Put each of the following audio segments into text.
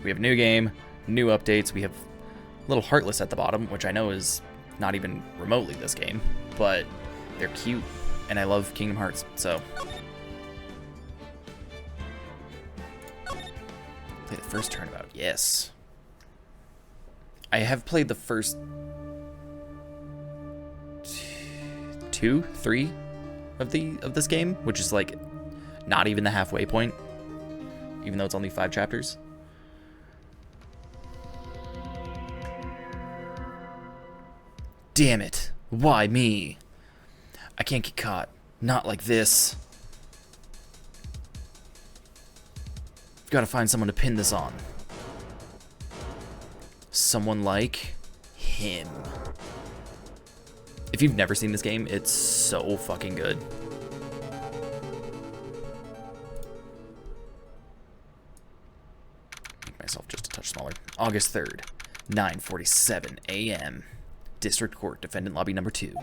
We have new game, new updates. We have little Heartless at the bottom, which I know is not even remotely this game, but they're cute, and I love Kingdom Hearts, so. Play the first turnabout, yes. I have played the first 2, 3 of this game, which is like not even the halfway point, even though it's only 5 chapters. Damn it. Why me? I can't get caught. Not like this. I've got to find someone to pin this on. Someone like him. If you've never seen this game, it's so fucking good. Make myself just a touch smaller. August 3rd, 9:47 a.m. District Court, Defendant Lobby number 2.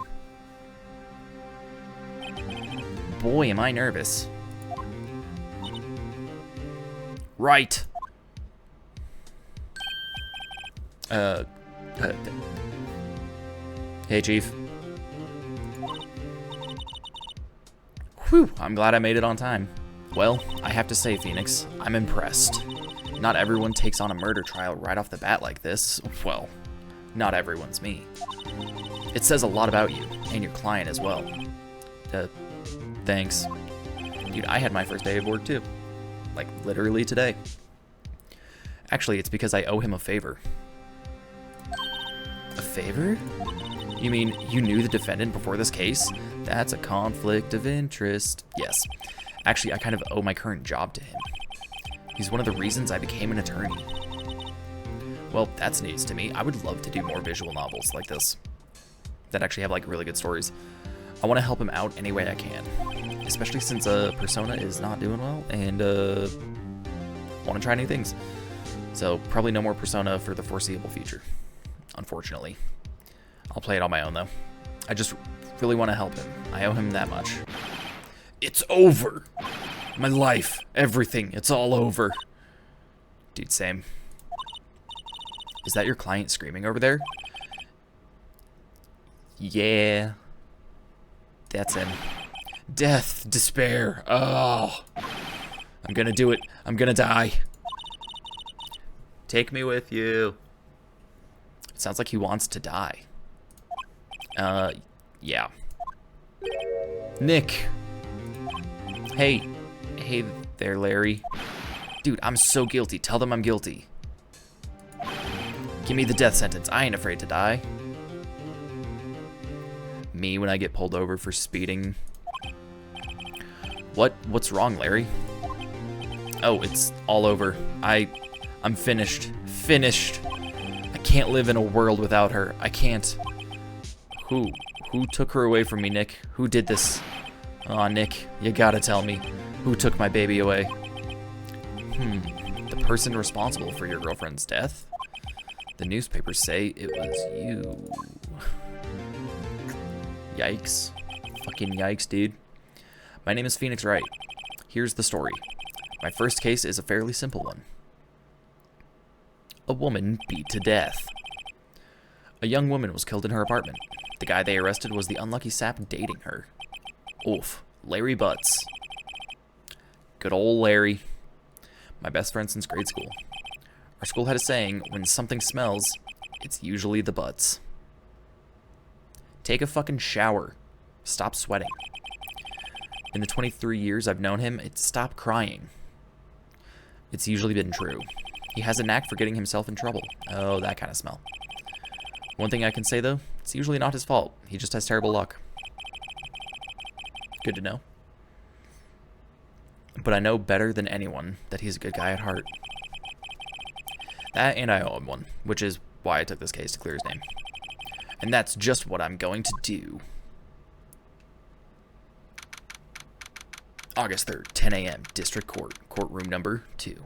Boy, am I nervous. Right. Hey, Chief. Whew, I'm glad I made it on time. Well, I have to say, Phoenix, I'm impressed. Not everyone takes on a murder trial right off the bat like this. Well, not everyone's me. It says a lot about you, and your client as well. Thanks. Dude, I had my first day of work too. Like, literally today. Actually, it's because I owe him a favor. A favor? You mean you knew the defendant before this case? That's a conflict of interest. Yes. Actually, I kind of owe my current job to him. He's one of the reasons I became an attorney. Well, that's news to me. I would love to do more visual novels like this that actually have like really good stories. I want to help him out any way I can, especially since Persona is not doing well, and want to try new things. So probably no more Persona for the foreseeable future, unfortunately. I'll play it on my own though. I just really want to help him. I owe him that much. It's over. My life, everything, it's all over. Dude, same. Is that your client screaming over there? Yeah. That's him. Death, despair. Oh. I'm gonna do it. I'm gonna die. Take me with you. It sounds like he wants to die. Yeah. Nick. Hey. Hey there, Larry. Dude, I'm so guilty. Tell them I'm guilty. Give me the death sentence. I ain't afraid to die. Me when I get pulled over for speeding. What's wrong, Larry? Oh, it's all over. I'm finished. Finished. I can't live in a world without her. I can't. Who took her away from me, Nick? Who did this? Aw, Nick, you gotta tell me. Who took my baby away? The person responsible for your girlfriend's death? The newspapers say it was you. Yikes. Fucking yikes, dude. My name is Phoenix Wright. Here's the story. My first case is a fairly simple one. A woman beat to death. A young woman was killed in her apartment. The guy they arrested was the unlucky sap dating her. Oof. Larry Butz. Good old Larry. My best friend since grade school. Our school had a saying, when something smells, it's usually the butts. Take a fucking shower. Stop sweating. In the 23 years I've known him, it's stop crying. It's usually been true. He has a knack for getting himself in trouble. Oh, that kind of smell. One thing I can say, though, it's usually not his fault. He just has terrible luck. Good to know. But I know better than anyone that he's a good guy at heart. That and I owe him one, which is why I took this case to clear his name. And that's just what I'm going to do. August 3rd, 10 a.m., District Court, courtroom number 2.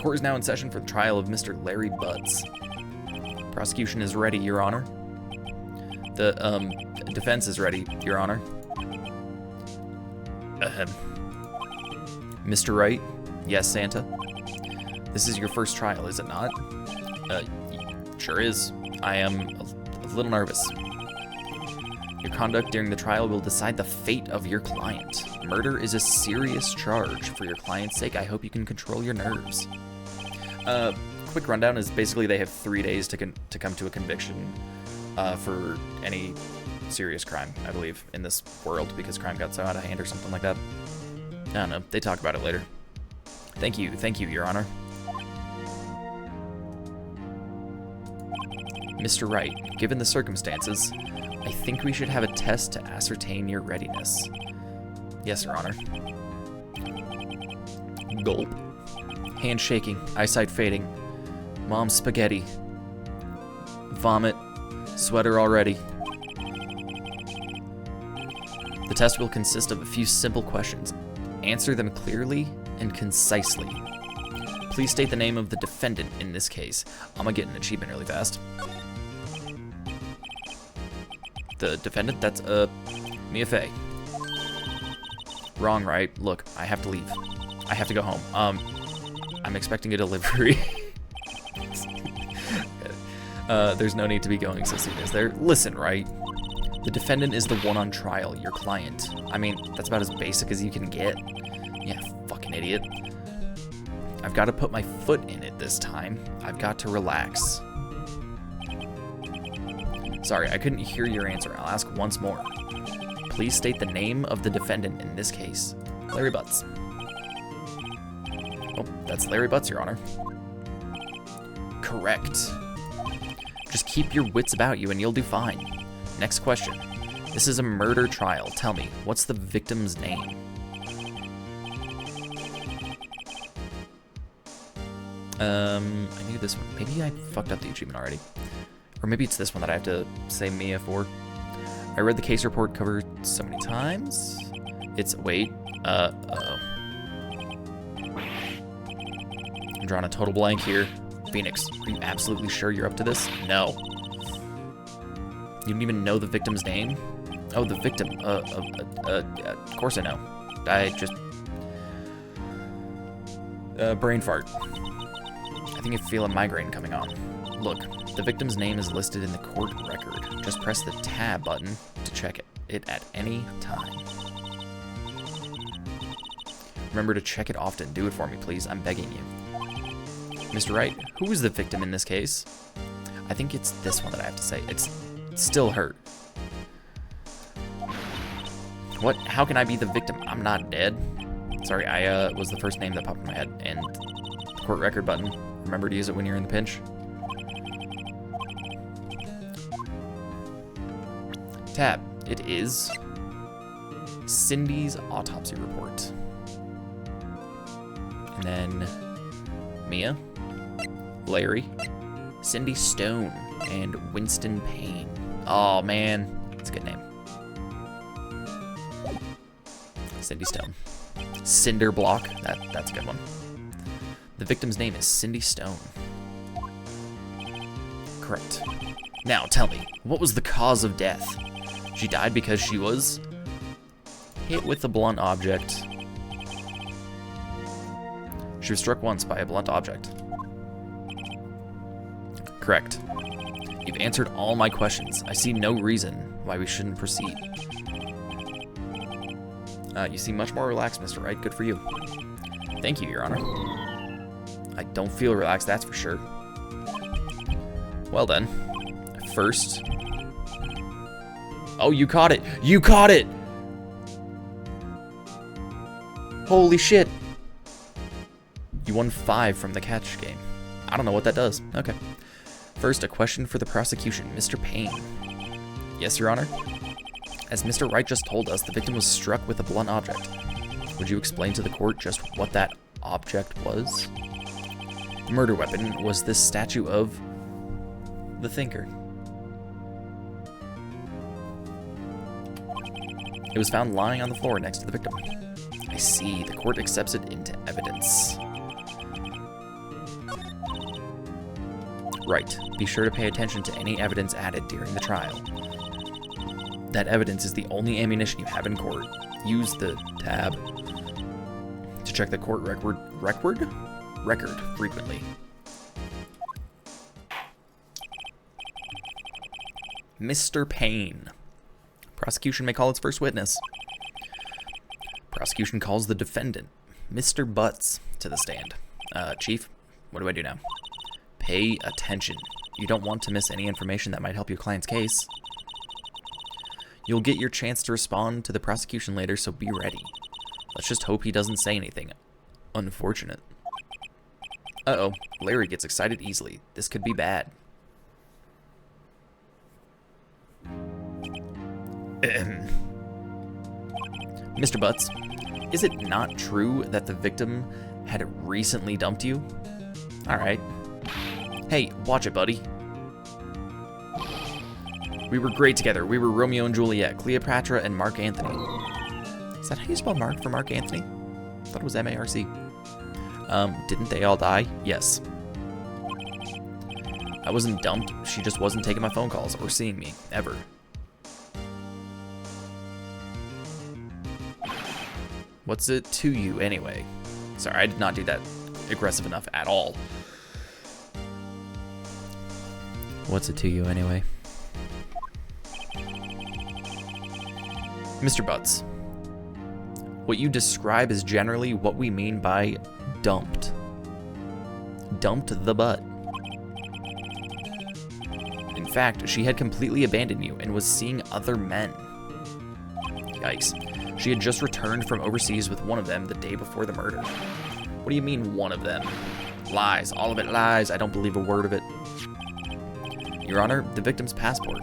Court is now in session for the trial of Mr. Larry Butz. Prosecution is ready, Your Honor. The defense is ready, Your Honor. ahead. Mr. Wright? Yes, Santa? This is your first trial, is it not? Sure is. I am a little nervous. Your conduct during the trial will decide the fate of your client. Murder is a serious charge. For your client's sake, I hope you can control your nerves. Quick rundown is basically they have 3 days to come to a conviction for any serious crime, I believe, in this world, because crime got so out of hand or something like that. I don't know. They talk about it later. Thank you, Your Honor. Mr. Wright, given the circumstances, I think we should have a test to ascertain your readiness. Yes, Your Honor. Gulp. Hand shaking, eyesight fading. Mom's spaghetti. Vomit. Sweater already. The test will consist of a few simple questions. Answer them clearly and concisely. Please state the name of the defendant in this case. I'm gonna get an achievement really fast. The defendant, that's, Mia Fey. Wrong, right? Look, I have to leave. I have to go home. I'm expecting a delivery. There's no need to be going so soon, is there? Listen, right? The defendant is the one on trial, your client. I mean, that's about as basic as you can get. Yeah, fucking idiot. I've got to put my foot in it this time. I've got to relax. Sorry, I couldn't hear your answer. I'll ask once more. Please state the name of the defendant in this case. Larry Butz. Oh, that's Larry Butz, Your Honor. Correct. Just keep your wits about you and you'll do fine. Next question. This is a murder trial. Tell me, what's the victim's name? I knew this one. Maybe I fucked up the achievement already. Or maybe it's this one that I have to say Mia for. I read the case report covered so many times. It's, wait, uh-oh. I'm drawing a total blank here. Phoenix, are you absolutely sure you're up to this? No. You don't even know the victim's name? Oh, the victim, of course I know. I just, brain fart. I think I feel a migraine coming on. Look, the victim's name is listed in the court record. Just press the tab button to check it at any time. Remember to check it often. Do it for me, please. I'm begging you. Mr. Wright, who is the victim in this case? I think it's this one that I have to say. It's still hurt. What? How can I be the victim? I'm not dead. Sorry, I was the first name that popped in my head. And court record button. Remember to use it when you're in the pinch. Tab. It is Cindy's autopsy report. And then Mia, Larry, Cindy Stone, and Winston Payne. Oh man, that's a good name. Cindy Stone. Cinder Block. That's a good one. The victim's name is Cindy Stone. Correct. Now tell me, what was the cause of death? She died because she was hit with a blunt object. She was struck once by a blunt object. Correct. You've answered all my questions. I see no reason why we shouldn't proceed. You seem much more relaxed, Mr. Wright. Good for you. Thank you, Your Honor. I don't feel relaxed, that's for sure. Well then, first... Oh, you caught it! You caught it! Holy shit! You won 5 from the catch game. I don't know what that does. Okay. First, a question for the prosecution. Mr. Payne. Yes, Your Honor? As Mr. Wright just told us, the victim was struck with a blunt object. Would you explain to the court just what that object was? The murder weapon was this statue of the Thinker. It was found lying on the floor next to the victim. I see. The court accepts it into evidence. Right. Be sure to pay attention to any evidence added during the trial. That evidence is the only ammunition you have in court. use the tab to check the court record frequently. Mr. Payne. Prosecution may call its first witness. Prosecution calls the defendant, Mr. Butz, to the stand. Chief, what do I do now? Pay attention. You don't want to miss any information that might help your client's case. You'll get your chance to respond to the prosecution later, so be ready. Let's just hope he doesn't say anything unfortunate. Uh-oh, Larry gets excited easily. This could be bad. Mr. Butz, is it not true that the victim had recently dumped you? Alright. Hey, watch it, buddy. We were great together. We were Romeo and Juliet, Cleopatra, and Mark Anthony. Is that how you spell Mark for Mark Anthony? I thought it was M-A-R-C. Didn't they all die? Yes. I wasn't dumped. She just wasn't taking my phone calls or seeing me, ever. What's it to you, anyway? Sorry, I did not do that aggressive enough at all. What's it to you, anyway? Mr. Butz, what you describe is generally what we mean by dumped. Dumped the butt. In fact, she had completely abandoned you and was seeing other men. Yikes. She had just returned from overseas with one of them the day before the murder. What do you mean, one of them? Lies. All of it lies. I don't believe a word of it. Your Honor, the victim's passport.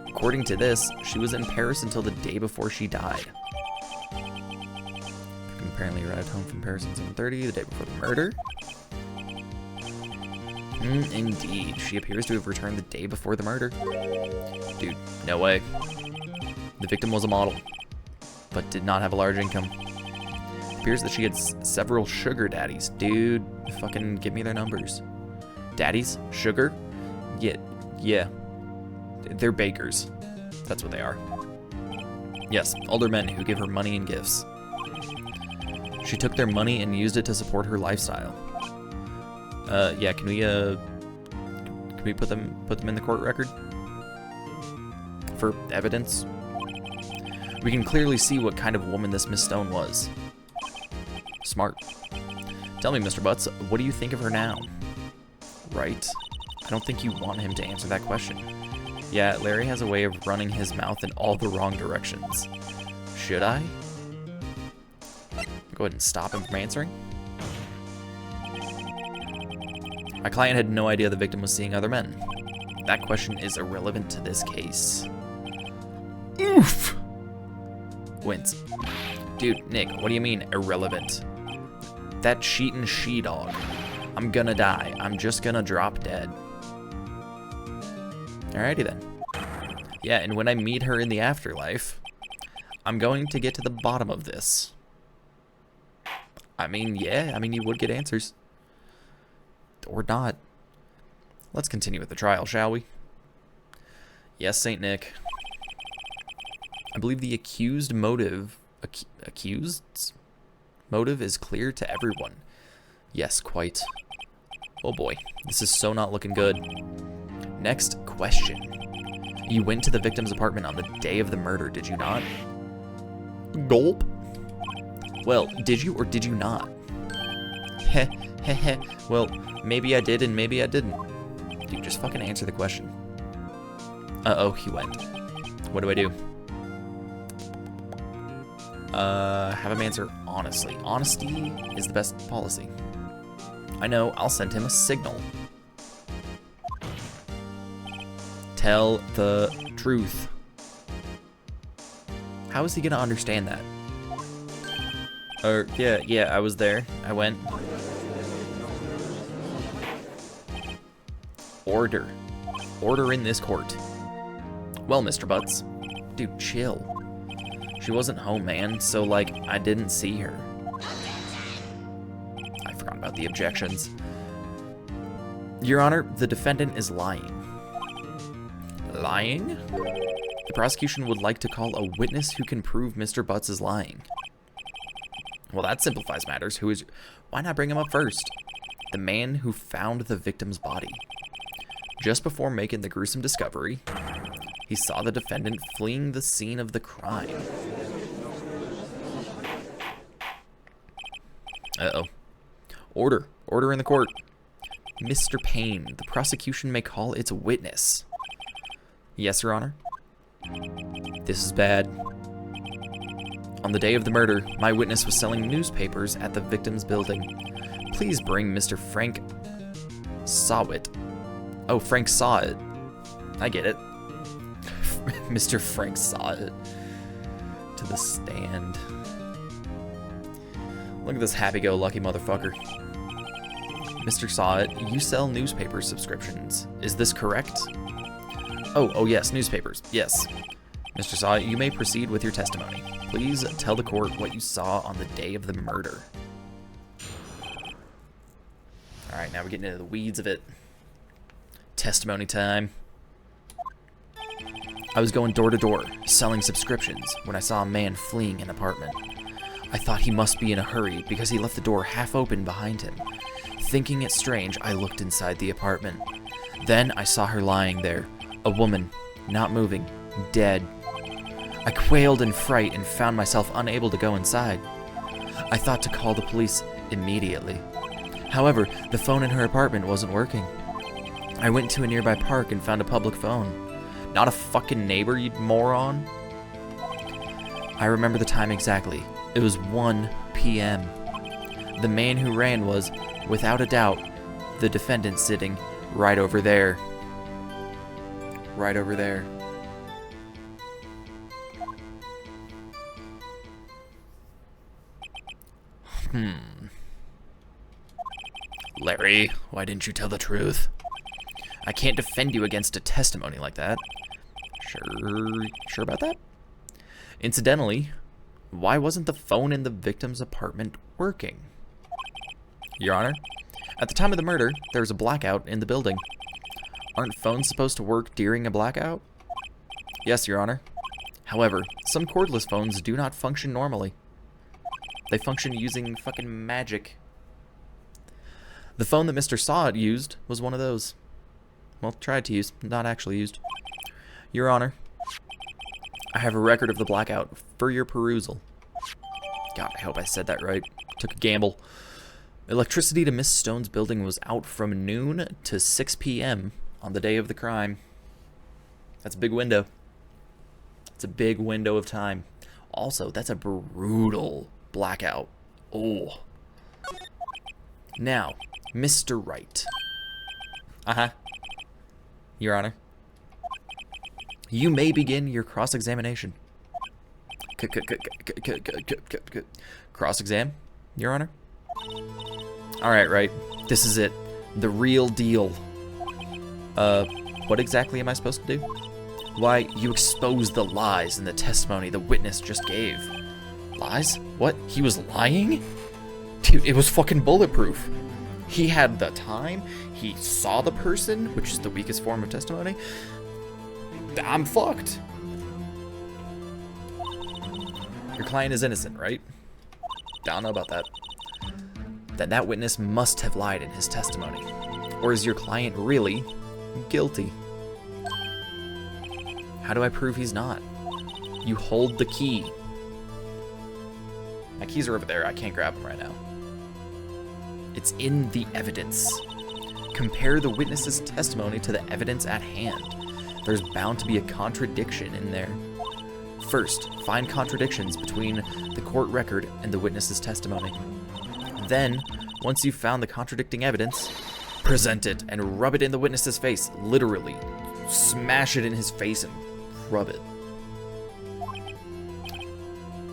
According to this, she was in Paris until the day before she died. The victim apparently arrived home from Paris on 7:30, the day before the murder. Indeed. She appears to have returned the day before the murder. Dude, no way. The victim was a model, but did not have a large income. It appears that she had several sugar daddies. Dude, fucking give me their numbers. Daddies? Sugar? Yeah. They're bakers. That's what they are. Yes, older men who give her money and gifts. She took their money and used it to support her lifestyle. Yeah, can we put them in the court record? For evidence? We can clearly see what kind of woman this Miss Stone was. Smart. Tell me, Mr. Butz, what do you think of her now? Right. I don't think you want him to answer that question. Yeah, Larry has a way of running his mouth in all the wrong directions. Should I? Go ahead and stop him from answering. My client had no idea the victim was seeing other men. That question is irrelevant to this case. Oof! Wins. Dude, Nick, what do you mean, irrelevant? That cheatin' she-dog. I'm gonna die. I'm just gonna drop dead. Alrighty then. Yeah, and when I meet her in the afterlife, I'm going to get to the bottom of this. I mean, yeah, you would get answers. Or not. Let's continue with the trial, shall we? Yes, Saint Nick. I believe the accused's motive is clear to everyone. Yes, quite. Oh boy, this is so not looking good. Next question. You went to the victim's apartment on the day of the murder, did you not? Gulp. Well, did you or did you not? Heh, heh, heh. Well, maybe I did and maybe I didn't. Dude, just fucking answer the question. Uh-oh, he went. What do I do? Have him answer honestly. Honesty is the best policy. I know, I'll send him a signal. Tell the truth. How is he gonna understand that? Yeah, I was there. I went. Order. Order in this court. Well, Mr. Butz. Dude, chill. She wasn't home, man, so, like, I didn't see her. I forgot about the objections. Your Honor, the defendant is lying. Lying? The prosecution would like to call a witness who can prove Mr. Butz is lying. Well, that simplifies matters. Why not bring him up first? The man who found the victim's body. Just before making the gruesome discovery, he saw the defendant fleeing the scene of the crime. Uh-oh. Order. Order in the court. Mr. Payne, the prosecution may call its witness. Yes, Your Honor. This is bad. On the day of the murder, my witness was selling newspapers at the victim's building. Please bring Mr. Frank Sawit. Oh, Frank Sawit. I get it. Mr. Frank Sawit to the stand. Look at this happy-go-lucky motherfucker. Mr. Sawit, you sell newspaper subscriptions. Is this correct? Oh, yes, newspapers. Yes. Mr. Sawit, you may proceed with your testimony. Please tell the court what you saw on the day of the murder. Alright, now we're getting into the weeds of it. Testimony time. I was going door to door, selling subscriptions, when I saw a man fleeing an apartment. I thought he must be in a hurry because he left the door half open behind him. Thinking it strange, I looked inside the apartment. Then I saw her lying there, a woman, not moving, dead. I quailed in fright and found myself unable to go inside. I thought to call the police immediately. However, the phone in her apartment wasn't working. I went to a nearby park and found a public phone. Not a fucking neighbor, you moron. I remember the time exactly. It was 1 p.m. The man who ran was, without a doubt, the defendant sitting right over there. Right over there. Larry, why didn't you tell the truth? I can't defend you against a testimony like that. Sure about that? Incidentally, why wasn't the phone in the victim's apartment working? Your Honor, at the time of the murder, there was a blackout in the building. Aren't phones supposed to work during a blackout? Yes, Your Honor. However, some cordless phones do not function normally. They function using fucking magic. The phone that Mr. Sawit used was one of those. Well, tried to use, not actually used. Your Honor, I have a record of the blackout for your perusal. God, I hope I said that right. Took a gamble. Electricity to Miss Stone's building was out from noon to 6 p.m. on the day of the crime. That's a big window. It's a big window of time. Also, that's a brutal blackout. Oh. Now, Mr. Wright. Your Honor. You may begin your cross-examination. Cross-exam, Your Honor? Alright, Wright. This is it. The real deal. What exactly am I supposed to do? Why, you exposed the lies in the testimony the witness just gave. Lies? What? He was lying? Dude, it was fucking bulletproof. He had the time. He saw the person, which is the weakest form of testimony. I'm fucked. Your client is innocent, right? I don't know about that. Then that witness must have lied in his testimony. Or is your client really guilty? How do I prove he's not? You hold the key. My keys are over there. I can't grab them right now. It's in the evidence. Compare the witness's testimony to the evidence at hand. There's bound to be a contradiction in there. First, find contradictions between the court record and the witness's testimony. Then, once you've found the contradicting evidence, present it and rub it in the witness's face. Literally. Smash it in his face and rub it.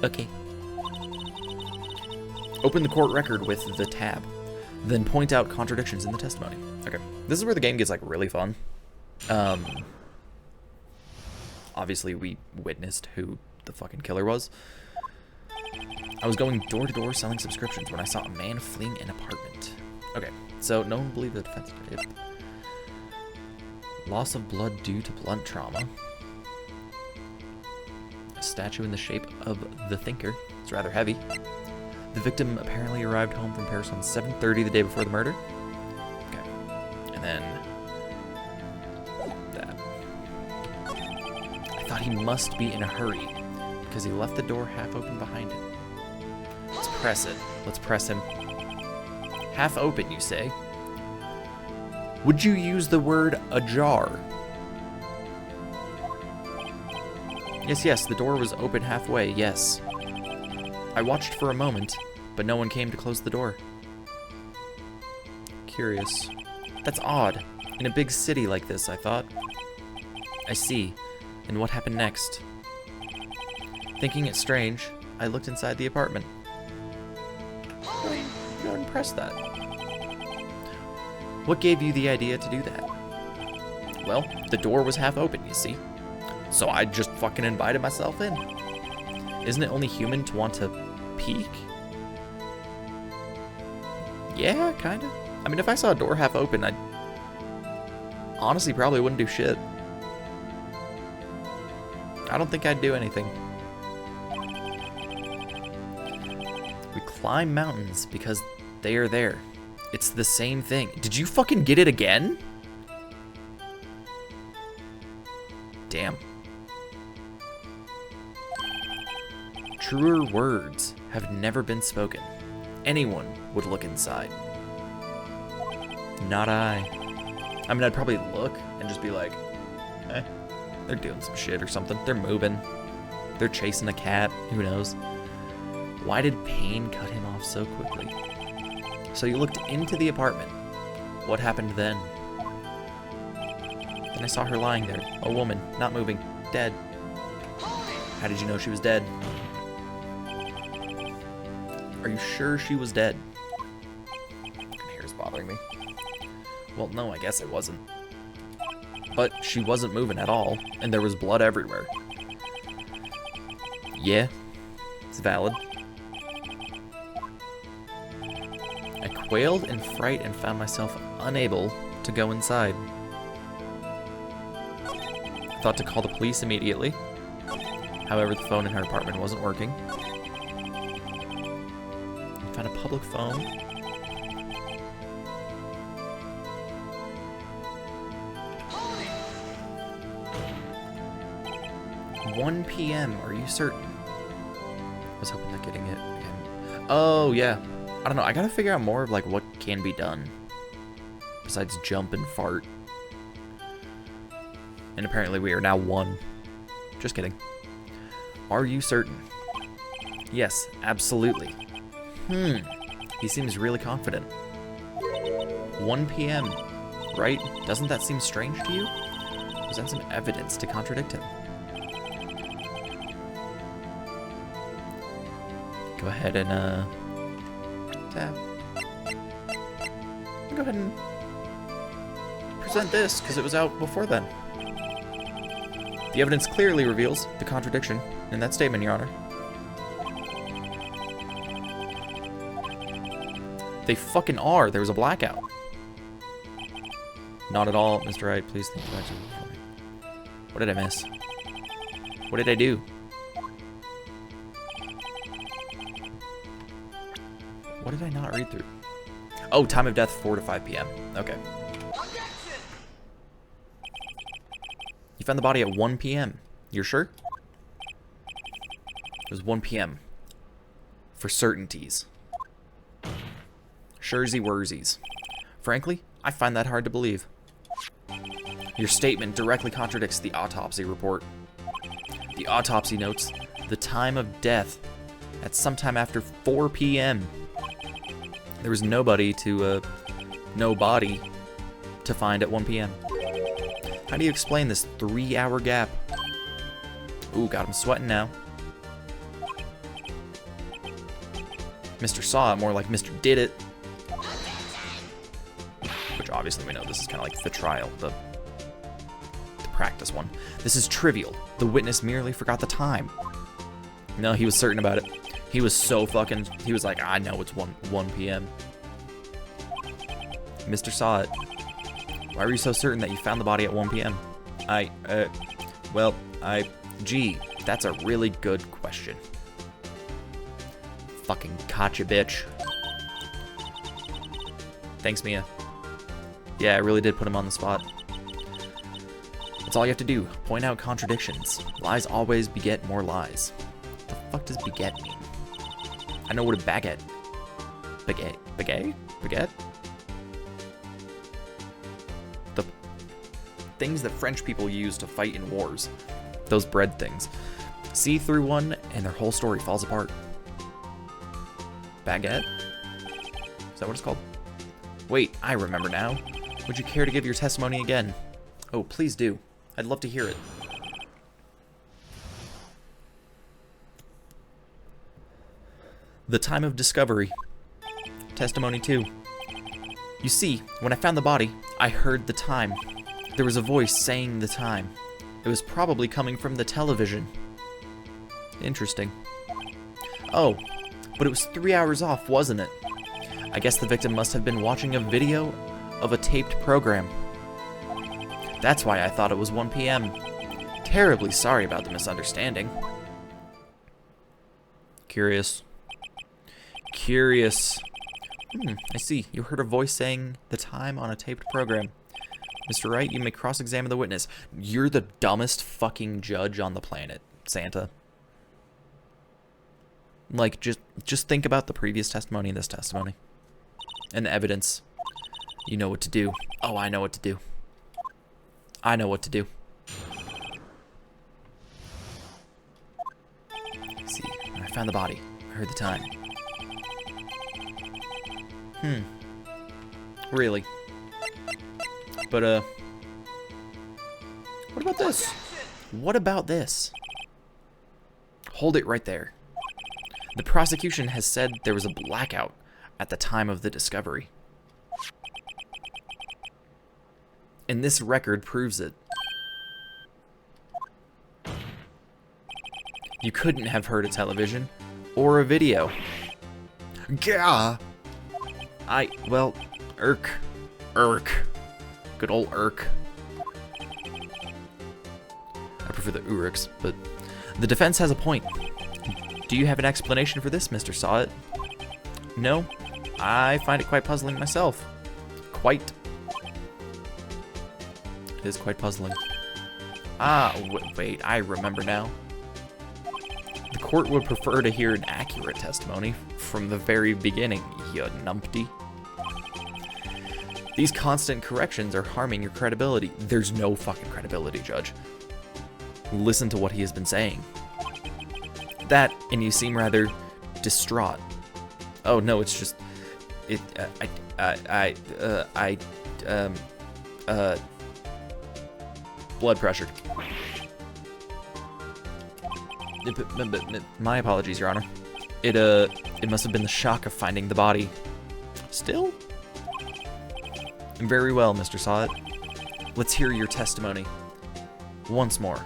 Okay. Open the court record with the tab. Then point out contradictions in the testimony. Okay. This is where the game gets, like, really fun. Obviously, we witnessed who the fucking killer was. I was going door to door selling subscriptions when I saw a man fleeing an apartment. Okay, so no one believed the defense did. Loss of blood due to blunt trauma. statue in the shape of the Thinker. It's rather heavy. The victim apparently arrived home from Paris on 7:30 the day before the murder. Okay. And then that. I thought he must be in a hurry because he left the door half open behind him. Let's press it. Let's press him. Half open, you say? Would you use the word ajar? Yes, the door was open halfway, yes. I watched for a moment, but no one came to close the door. Curious. That's odd. In a big city like this, I thought. I see. And what happened next? Thinking it strange, I looked inside the apartment. Go and press that. What gave you the idea to do that? Well, the door was half open, you see. So I just fucking invited myself in. Isn't it only human to want to peek? Yeah, kinda. I mean, if I saw a door half open, I honestly probably wouldn't do shit. I don't think I'd do anything. We climb mountains because they are there. It's the same thing. Did you fucking get it again? Damn. Truer words have never been spoken. Anyone would look inside. Not I. I mean, I'd probably look and just be like, eh, they're doing some shit or something. They're moving. They're chasing a cat. Who knows? Why did pain cut him off so quickly? So you looked into the apartment. What happened then? Then I saw her lying there. A woman, not moving, dead. How did you know she was dead? Are you sure she was dead? My hair's bothering me. Well, no, I guess it wasn't. But she wasn't moving at all, and there was blood everywhere. Yeah, it's valid. I quailed in fright and found myself unable to go inside. I thought to call the police immediately. However, the phone in her apartment wasn't working. I found a public phone. "1 p.m. Are you certain?" I was hoping that getting it again. Oh, yeah. I don't know. I gotta figure out more of like what can be done besides jump and fart. And apparently we are now 1. Just kidding. Are you certain? Yes, absolutely. He seems really confident. 1 p.m., right? Doesn't that seem strange to you? Is that some evidence to contradict him? Go ahead and, tab. Go ahead and present this, because it was out before then. The evidence clearly reveals the contradiction in that statement, Your Honor. They fucking are. There was a blackout. Not at all, Mr. Wright. Please think about it for me. What did I miss? What did I do? What did I not read through? Oh, time of death, 4 to 5 p.m. Okay. You found the body at 1 p.m. You're sure? It was 1 p.m. For certainties. Shursy worsies. Frankly, I find that hard to believe. Your statement directly contradicts the autopsy report. The autopsy notes the time of death at sometime after 4 p.m. There was no body to find at 1 p.m. How do you explain this 3-hour gap? Ooh, got him sweating now. Mr. Saw it, more like Mr. Did It. Which obviously we know this is kind of like the trial, the practice one. This is trivial. The witness merely forgot the time. No, he was certain about it. He was so fucking... He was like, I know it's 1 p.m. Mr. Saw It. Why were you so certain that you found the body at 1 p.m.? Gee, That's a really good question. Fucking gotcha, bitch. Thanks, Mia. Yeah, I really did put him on the spot. That's all you have to do. Point out contradictions. Lies always beget more lies. What the fuck does beget mean? I know what a baguette. Baguette? The things that French people use to fight in wars. Those bread things. See through one, and their whole story falls apart. Baguette? Is that what it's called? Wait, I remember now. Would you care to give your testimony again? Oh, please do. I'd love to hear it. The time of discovery. Testimony 2. You see, when I found the body, I heard the time. There was a voice saying the time. It was probably coming from the television. Interesting. Oh, but it was 3 hours off, wasn't it? I guess the victim must have been watching a video of a taped program. That's why I thought it was 1 p.m. Terribly sorry about the misunderstanding. Curious. I see. You heard a voice saying the time on a taped program. Mr. Wright, you may cross-examine the witness. You're the dumbest fucking judge on the planet, Santa. Like, just think about the previous testimony and this testimony. And the evidence. You know what to do. Oh, I know what to do. I know what to do. Let's see, when I found the body, I heard the time. Really? But, what about this? What about this? Hold it right there. The prosecution has said there was a blackout at the time of the discovery. And this record proves it. You couldn't have heard a television or a video. Gah! Well, Irk. Good old Irk. I prefer the Urks, but the defense has a point. Do you have an explanation for this, Mr. Sawit? No, I find it quite puzzling myself. It is quite puzzling. Wait, I remember now. The court would prefer to hear an accurate testimony from the very beginning, you numpty. These constant corrections are harming your credibility. There's no fucking credibility, Judge. Listen to what he has been saying. That, and you seem rather distraught. Oh, no, it's just... blood pressure. My apologies, Your Honor. It must have been the shock of finding the body. Still? Very well, Mr. Sawit. Let's hear your testimony. Once more.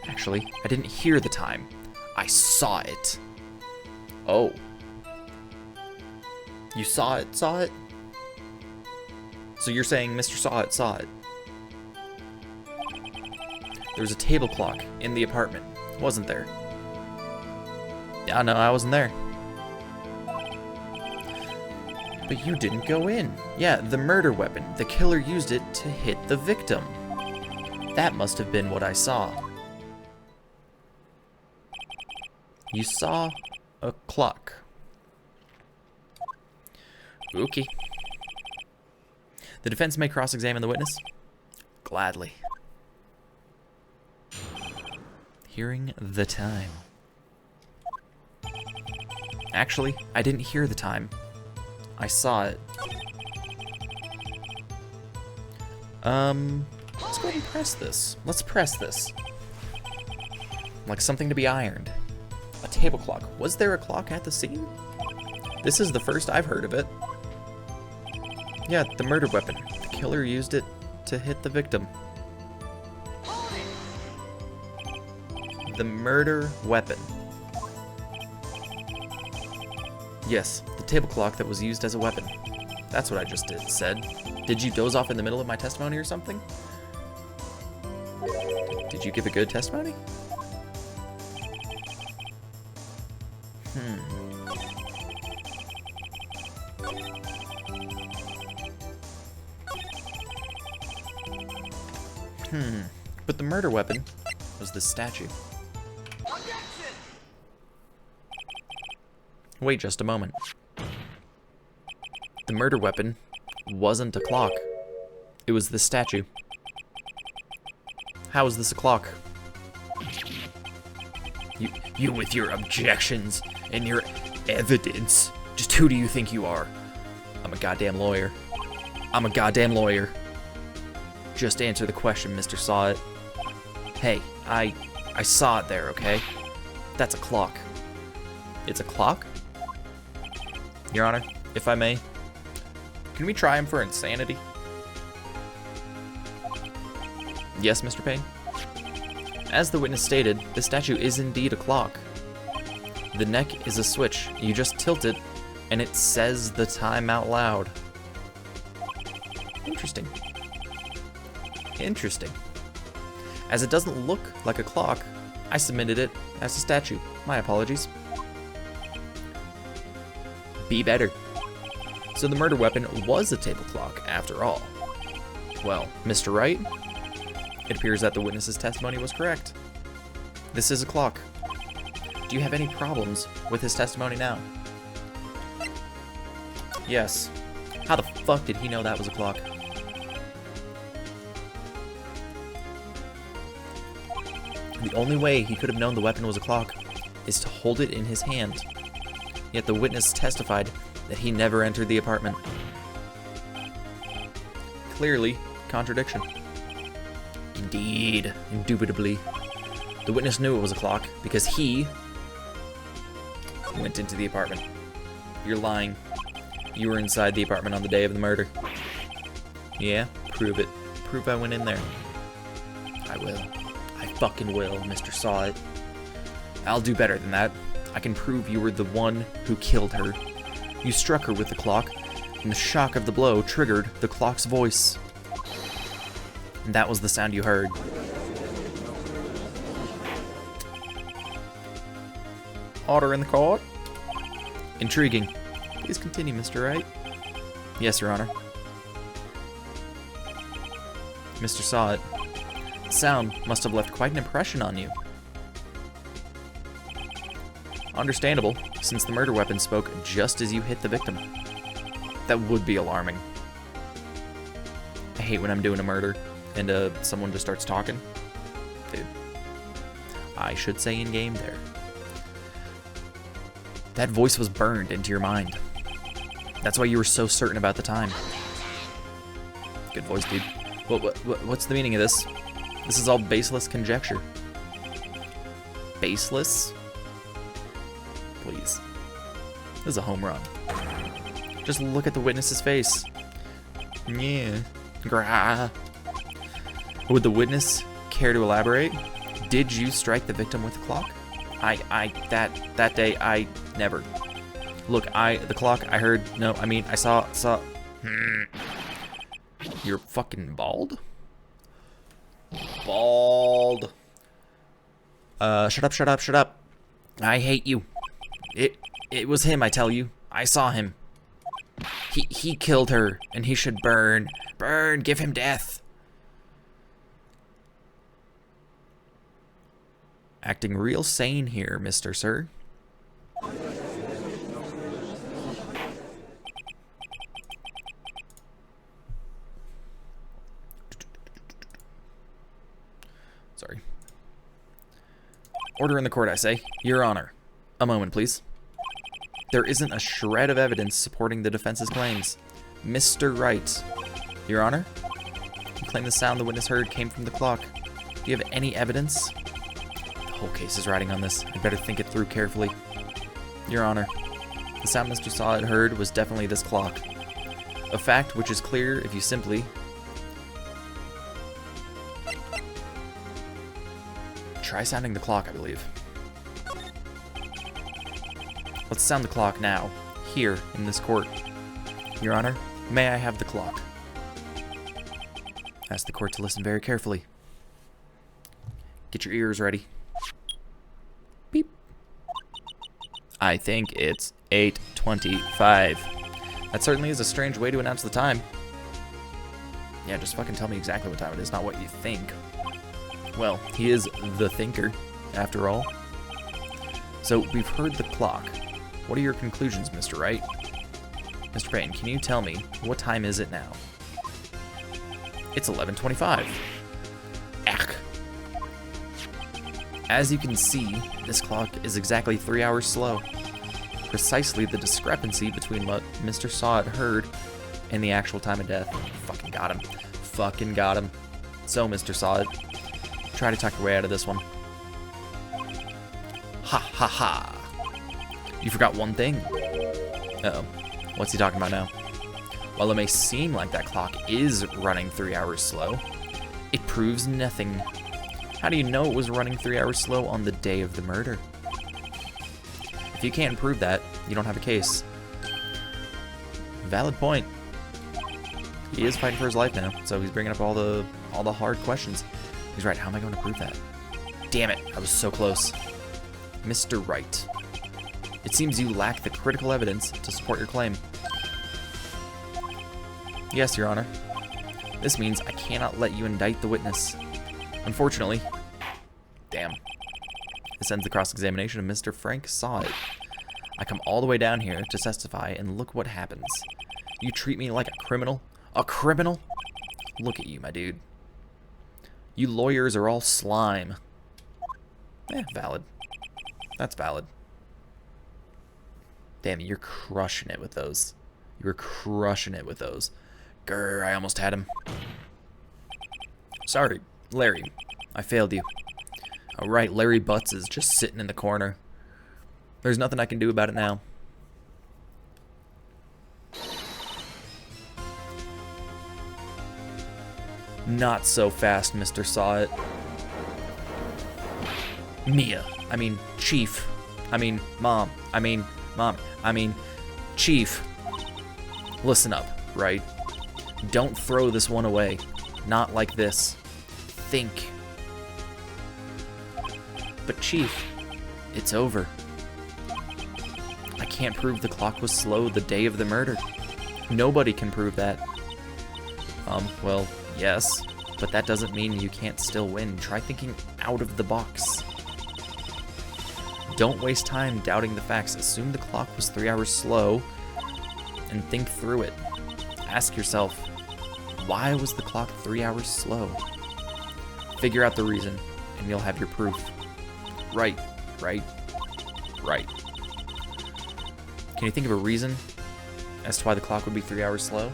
Actually, I didn't hear the time. I saw it. Oh. You saw it? So you're saying Mr. Sawit saw it? There was a table clock in the apartment, wasn't there? Yeah, no, I wasn't there. But you didn't go in. Yeah, the murder weapon. The killer used it to hit the victim. That must have been what I saw. You saw a clock. Okay. The defense may cross-examine the witness? Gladly. Hearing the time. Actually, I didn't hear the time. I saw it. Let's go ahead and press this. Let's press this. Like something to be ironed. A table clock. Was there a clock at the scene? This is the first I've heard of it. Yeah, the murder weapon. The killer used it to hit the victim. The murder weapon. Yes, the table clock that was used as a weapon. That's what I just said. Did you doze off in the middle of my testimony or something? Did you give a good testimony? But the murder weapon was the statue. Wait just a moment. The murder weapon wasn't a clock. It was the statue. How is this a clock? You with your objections and your evidence. Just who do you think you are? I'm a goddamn lawyer. I'm a goddamn lawyer. Just answer the question, Mr. Saw It. Hey, I saw it there, okay? That's a clock. It's a clock? Your Honor, if I may, can we try him for insanity? Yes, Mr. Payne? As the witness stated, the statue is indeed a clock. The neck is a switch. You just tilt it, and it says the time out loud. Interesting. Interesting. As it doesn't look like a clock, I submitted it as a statue. My apologies. Be better. So the murder weapon was a table clock, after all. Well, Mr. Wright, it appears that the witness's testimony was correct. This is a clock. Do you have any problems with his testimony now? Yes. How the fuck did he know that was a clock? The only way he could have known the weapon was a clock is to hold it in his hand. Yet the witness testified that he never entered the apartment. Clearly, contradiction. Indeed, indubitably. The witness knew it was a clock because he went into the apartment. You're lying. You were inside the apartment on the day of the murder. Yeah, prove it. Prove I went in there. I will. I fucking will, Mr. Saw It. I'll do better than that. I can prove you were the one who killed her. You struck her with the clock, and the shock of the blow triggered the clock's voice. And that was the sound you heard. Order in the court. Intriguing. Please continue, Mr. Wright. Yes, Your Honor. Mr. Saw It. The sound must have left quite an impression on you. Understandable, since the murder weapon spoke just as you hit the victim. That would be alarming. I hate when I'm doing a murder and someone just starts talking. Dude. I should say in game there. That voice was burned into your mind. That's why you were so certain about the time. Good voice, dude. What's the meaning of this? This is all baseless conjecture. Baseless? Please. This is a home run. Just look at the witness's face. Yeah. Grah. Would the witness care to elaborate? Did you strike the victim with the clock? That day, I never. Look, the clock, I heard, no, I mean, I saw. You're fucking bald? Bald. Shut up. I hate you. It was him, I tell you. I saw him. He killed her, and he should burn. Burn, give him death. Acting real sane here, Mr. Sir. Sorry. Order in the court, I say. Your Honor. A moment, please. There isn't a shred of evidence supporting the defense's claims. Mr. Wright. Your Honor? You claim the sound the witness heard came from the clock. Do you have any evidence? The whole case is riding on this. I'd better think it through carefully. Your Honor, the sound Mr. Saw It heard was definitely this clock. A fact which is clear if you simply... Try sounding the clock, I believe. Let's sound the clock now, here in this court. Your Honor, May I have the clock? Ask the court to listen very carefully. Get your ears ready. Beep. I think it's 8:25. That certainly is a strange way to announce the time. Yeah, just fucking tell me exactly what time it is, not what you think. Well, he is the thinker, after all. So, we've heard the clock. What are your conclusions, Mr. Wright? Mr. Payne, can you tell me, what time is it now? It's 11:25. Ach. As you can see, this clock is exactly 3 hours slow. Precisely the discrepancy between what Mr. Sawit heard and the actual time of death. Fucking got him. Fucking got him. So, Mr. Sawit, try to talk your way out of this one. Ha ha ha. You forgot one thing. Uh-oh. What's he talking about now? While it may seem like that clock is running 3 hours slow, it proves nothing. How do you know it was running 3 hours slow on the day of the murder? If you can't prove that, you don't have a case. Valid point. He is fighting for his life now, so he's bringing up all the hard questions. He's right. How am I going to prove that? Damn it! I was so close. Mr. Wright, it seems you lack the critical evidence to support your claim. Yes, Your Honor. This means I cannot let you indict the witness. Unfortunately. Damn. This ends the cross-examination of Mr. Frank Sawit. I come all the way down here to testify, and look what happens. You treat me like a criminal? A criminal? Look at you, my dude. You lawyers are all slime. Valid. That's valid. Damn, you're crushing it with those. You were crushing it with those. Grr, I almost had him. Sorry, Larry. I failed you. Alright, Larry Butz is just sitting in the corner. There's nothing I can do about it now. Not so fast, Mr. Sawit. Mia. I mean, Chief. I mean, Mom. I mean, Chief. Listen up, right? Don't throw this one away. Not like this. Think. But Chief, it's over. I can't prove the clock was slow the day of the murder. Nobody can prove that. Well, yes, but that doesn't mean you can't still win. Try thinking out of the box. Don't waste time doubting the facts. Assume the clock was 3 hours slow and think through it. Ask yourself, why was the clock 3 hours slow? Figure out the reason, and you'll have your proof. Right. Can you think of a reason as to why the clock would be 3 hours slow?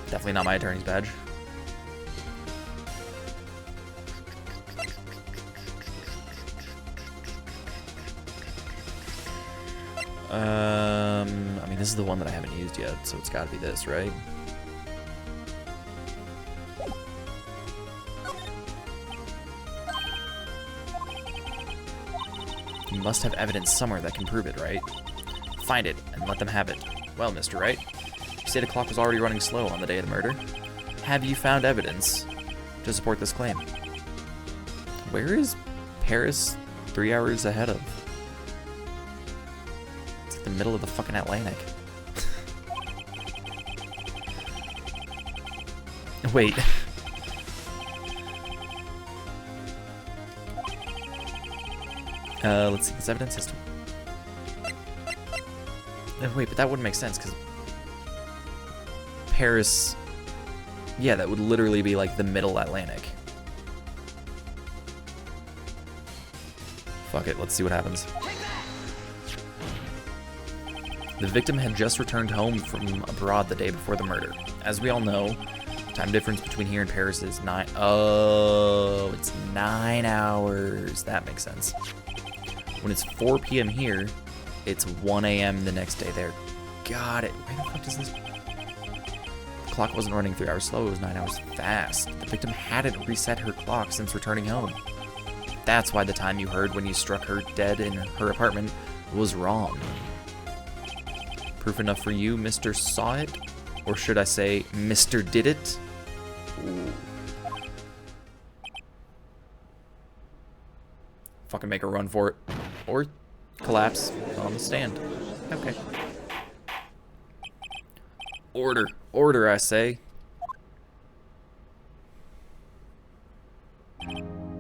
Definitely not my attorney's badge. I mean, this is the one that I haven't used yet, so it's gotta be this, right? You must have evidence somewhere that can prove it, right? Find it, and let them have it. Well, Mr. Wright, you say the clock was already running slow on the day of the murder. Have you found evidence to support this claim? Where is Paris 3 hours ahead of? It's like the middle of the fucking Atlantic. Wait. Let's see, this evidence has to... wait, but that wouldn't make sense, because... Paris... Yeah, that would literally be like the middle Atlantic. Fuck it, let's see what happens. The victim had just returned home from abroad the day before the murder. As we all know, time difference between here and Paris is 9... Oh, it's 9 hours. That makes sense. When it's 4 p.m. here, it's 1 a.m. the next day there. Got it. Where the fuck does this... The clock wasn't running 3 hours slow, it was 9 hours fast. The victim hadn't reset her clock since returning home. That's why the time you heard when you struck her dead in her apartment was wrong. Proof enough for you, Mr. Saw It? Or should I say, Mr. Did It? Ooh. Fucking make a run for it. Or collapse on the stand. Okay. Order. Order, I say.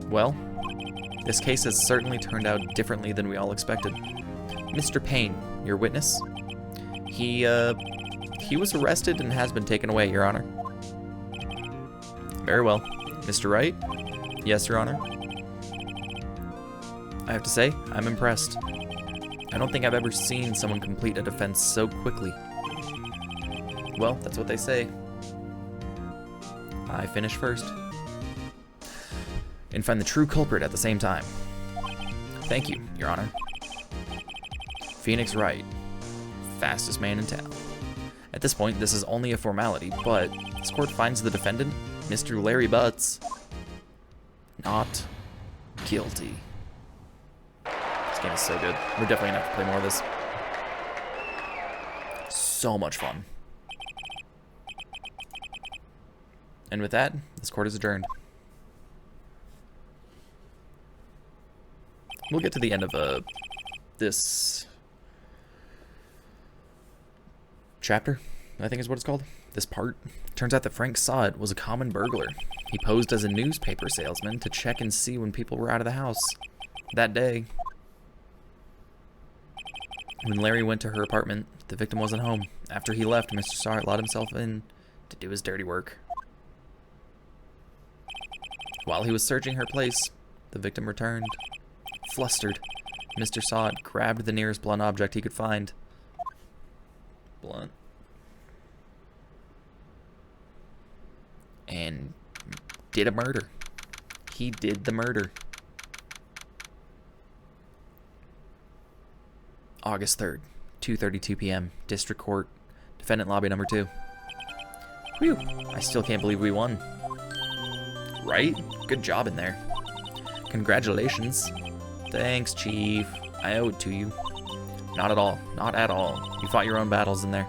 Well, this case has certainly turned out differently than we all expected. Mr. Payne, your witness? He was arrested and has been taken away, Your Honor. Very well. Mr. Wright? Yes, Your Honor. I have to say, I'm impressed. I don't think I've ever seen someone complete a defense so quickly. Well, that's what they say. I finish first. And find the true culprit at the same time. Thank you, Your Honor. Phoenix Wright, fastest man in town. At this point, this is only a formality, but this court finds the defendant, Mr. Larry Butz, not guilty. This game is so good. We're definitely gonna have to play more of this. So much fun. And with that, this court is adjourned. We'll get to the end of this chapter, I think is what it's called. This part. Turns out that Frank Saw It was a common burglar. He posed as a newspaper salesman to check and see when people were out of the house. That day, when Larry went to her apartment, the victim wasn't home. After he left, Mr. Saw It let himself in to do his dirty work. While he was searching her place, the victim returned. Flustered, Mr. Saw It grabbed the nearest blunt object he could find. Blunt. And did a murder. He did the murder. August 3rd, 2:32 p.m. District Court, Defendant Lobby number 2. Whew, I still can't believe we won. Right? Good job in there. Congratulations. Thanks, Chief. I owe it to you. Not at all. Not at all. You fought your own battles in there.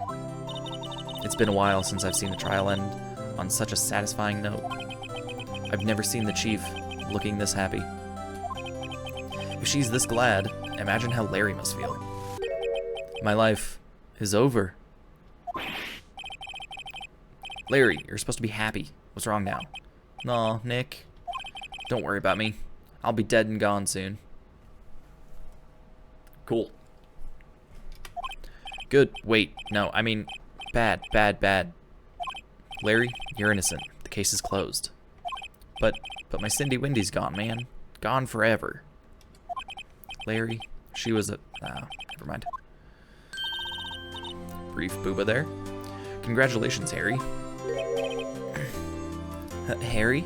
It's been a while since I've seen the trial end on such a satisfying note. I've never seen the Chief looking this happy. If she's this glad, imagine how Larry must feel. My life is over. Larry, you're supposed to be happy. What's wrong now? Aw, Nick. Don't worry about me. I'll be dead and gone soon. Cool. Good. Wait. No, I mean, bad, bad, bad. Larry, you're innocent. The case is closed. But my Cindy Windy's gone, man. Gone forever. Larry, she was a... never mind. Brief booba there. Congratulations, Harry. Harry?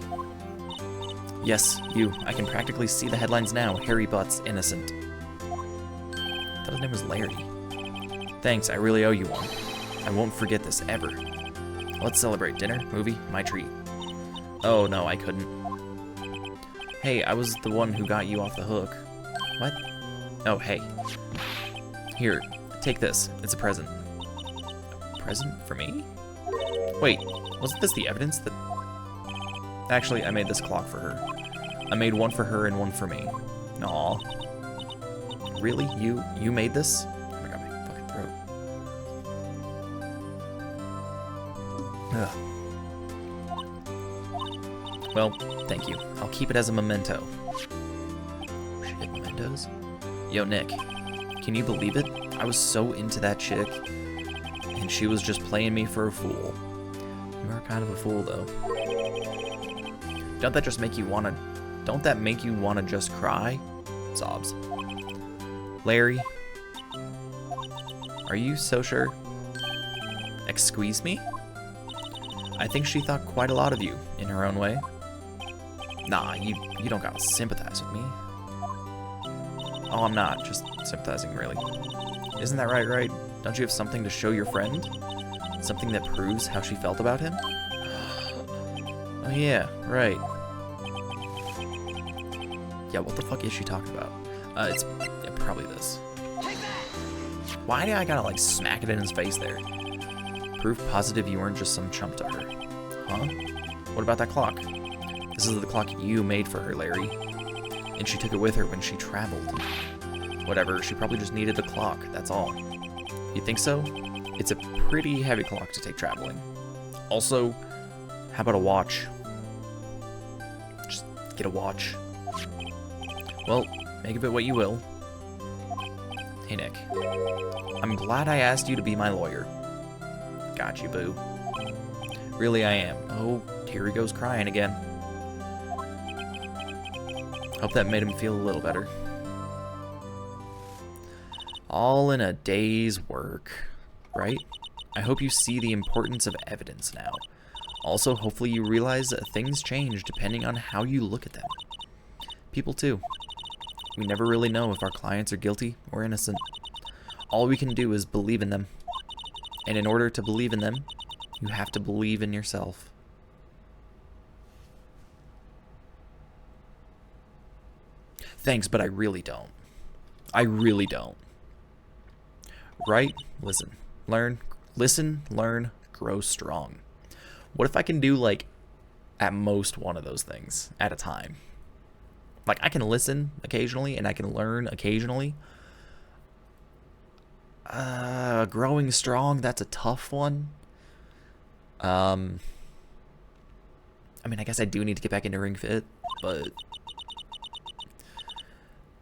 Yes, you. I can practically see the headlines now. Harry Butz, innocent. I thought his name was Larry. Thanks, I really owe you one. I won't forget this ever. Let's celebrate. Dinner, movie, my treat. Oh, no, I couldn't. Hey, I was the one who got you off the hook. What? Oh, hey. Here, take this. It's a present. A present for me? Wait, wasn't this the evidence that... Actually, I made this clock for her. I made one for her and one for me. Aw. Really? You made this? Oh my god, my fucking throat. Ugh. Well, thank you. I'll keep it as a memento. Shit, mementos? Yo, Nick. Can you believe it? I was so into that chick, and she was just playing me for a fool. You are kind of a fool, though. Don't that make you wanna just cry? Sobs. Larry, are you so sure? Excuse me? I think she thought quite a lot of you, in her own way. Nah, you don't gotta sympathize with me. Oh, I'm not just sympathizing, really. Isn't that right? Don't you have something to show your friend? Something that proves how she felt about him? Oh yeah, right. Yeah, what the fuck is she talking about? It's probably this. Why do I gotta, like, smack it in his face there? Proof positive you weren't just some chump to her. Huh? What about that clock? This is the clock you made for her, Larry. And she took it with her when she traveled. Whatever, she probably just needed the clock, that's all. You think so? It's a pretty heavy clock to take traveling. Also, how about a watch? Just get a watch. Well, make of it what you will. Hey, Nick. I'm glad I asked you to be my lawyer. Got you, boo. Really, I am. Oh, here he goes crying again. Hope that made him feel a little better. All in a day's work, right? I hope you see the importance of evidence now. Also, hopefully you realize that things change depending on how you look at them. People too. We never really know if our clients are guilty or innocent. All we can do is believe in them. And in order to believe in them, you have to believe in yourself. Thanks, but I really don't. I really don't. Right? Listen, learn, grow strong. What if I can do, like, at most one of those things at a time? Like, I can listen occasionally and I can learn occasionally. Growing strong, that's a tough one. I mean, I guess I do need to get back into Ring Fit, but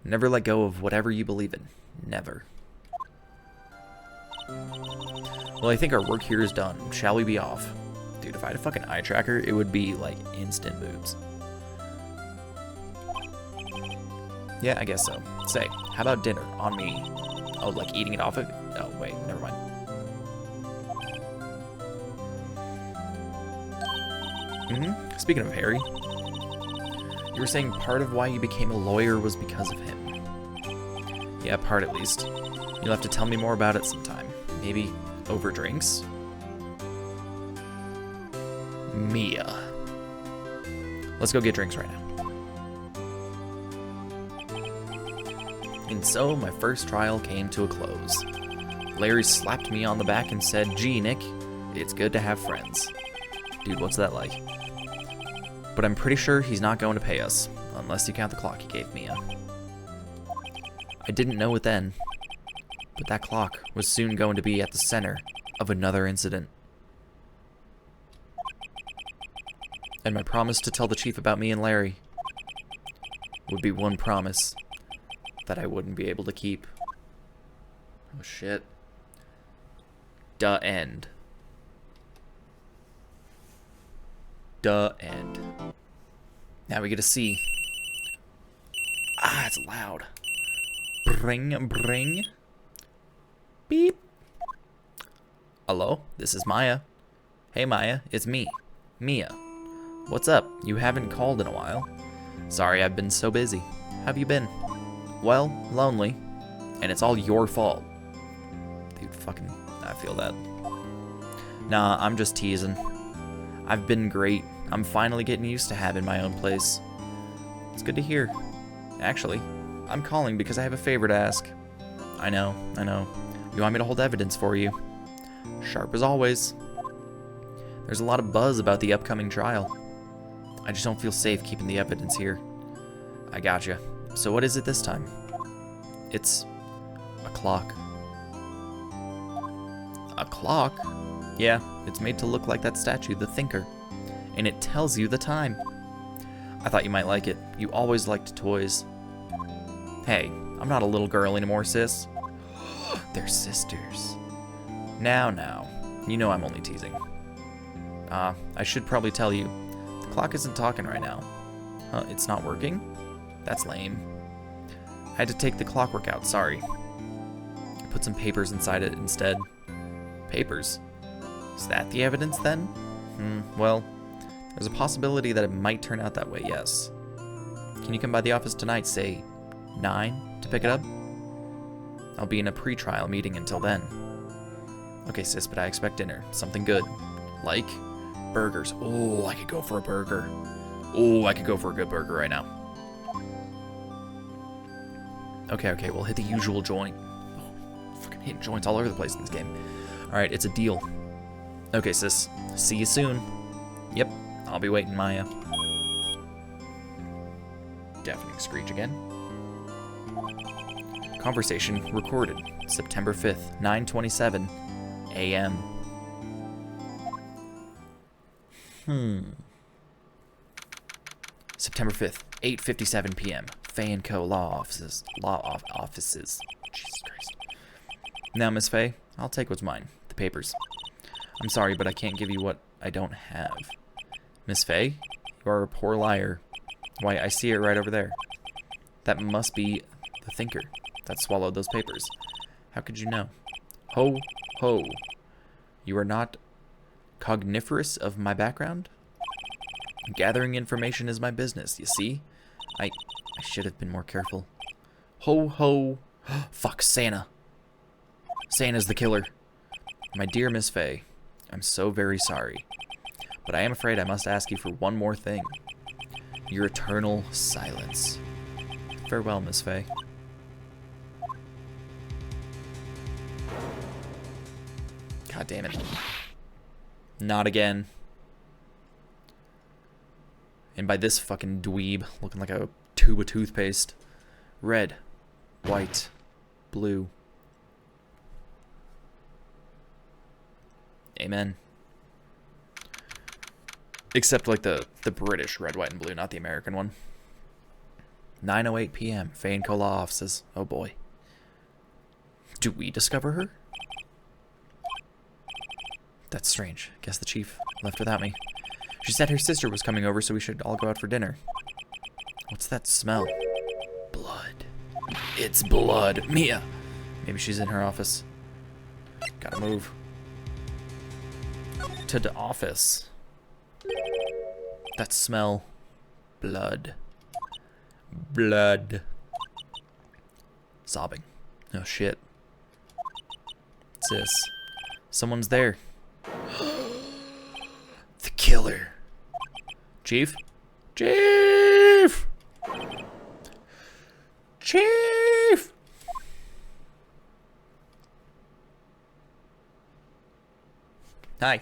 never let go of whatever you believe in. Never. Well, I think our work here is done. Shall we be off? Dude, if I had a fucking eye tracker, it would be, like, instant boobs. Yeah, I guess so. Say, how about dinner? On me. Oh, like eating it off of... Oh, wait, never mind. Speaking of Harry, you were saying part of why you became a lawyer was because of him. Yeah, part at least. You'll have to tell me more about it sometime. Maybe over drinks? Mia. Let's go get drinks right now. And so my first trial came to a close. Larry slapped me on the back and said, "Gee, Nick, it's good to have friends." Dude, what's that like? But I'm pretty sure he's not going to pay us, unless you count the clock he gave Mia. I didn't know it then, but that clock was soon going to be at the center of another incident. And my promise to tell the chief about me and Larry would be one promise that I wouldn't be able to keep. Oh shit. Duh end. Duh end. Now we get to see. Ah, it's loud. Bring. Beep. Hello, this is Maya. Hey Maya, it's me, Mia. What's up? You haven't called in a while. Sorry, I've been so busy. How've you been? Well, lonely. And it's all your fault. Dude, fucking, I feel that. Nah, I'm just teasing. I've been great. I'm finally getting used to having my own place. It's good to hear. Actually, I'm calling because I have a favor to ask. I know. You want me to hold evidence for you? Sharp as always. There's a lot of buzz about the upcoming trial. I just don't feel safe keeping the evidence here. I gotcha. So what is it this time? It's a clock. A clock? Yeah, it's made to look like that statue, the Thinker. And it tells you the time. I thought you might like it. You always liked toys. Hey, I'm not a little girl anymore, sis. They're sisters. Now. You know I'm only teasing. I should probably tell you. The clock isn't talking right now. It's not working? That's lame. I had to take the clockwork out, sorry. Put some papers inside it instead. Papers? Is that the evidence then? Well, there's a possibility that it might turn out that way, yes. Can you come by the office tonight, say 9, to pick it up? I'll be in a pre-trial meeting until then. Okay, sis, but I expect dinner. Something good. Like burgers. Oh, I could go for a burger. Oh, I could go for a good burger right now. Okay, we'll hit the usual joint. Oh, fucking hitting joints all over the place in this game. Alright, it's a deal. Okay, sis. See you soon. Yep, I'll be waiting, Maya. Deafening screech again. Conversation recorded. September 5th, 9:27 a.m. September 5th, 8:57 p.m. Fay & Co. Law offices. Offices. Jesus Christ. Now, Miss Fay, I'll take what's mine. The papers. I'm sorry, but I can't give you what I don't have. Miss Fay, you are a poor liar. Why, I see it right over there. That must be the thinker that swallowed those papers. How could you know? Ho, ho. You are not cogniferous of my background? Gathering information is my business, you see? I should have been more careful. Ho, ho. Fuck, Santa. Santa's the killer. My dear Miss Fay, I'm so very sorry. But I am afraid I must ask you for one more thing. Your eternal silence. Farewell, Miss Fay. God damn it. Not again. And by this fucking dweeb, looking like a tube of toothpaste. Red, white, blue. Amen. Except like the British red, white, and blue, not the American one. 9:08 p.m. Fay & Co. Law offices. Oh boy. Do we discover her? That's strange. Guess the chief left without me. She said her sister was coming over, so we should all go out for dinner. What's that smell? Blood. It's blood. Mia! Maybe she's in her office. Gotta move. To the office. That smell. Blood. Blood. Sobbing. Oh shit. What's this? Someone's there. The killer. Chief? Chief! Chief! Hi.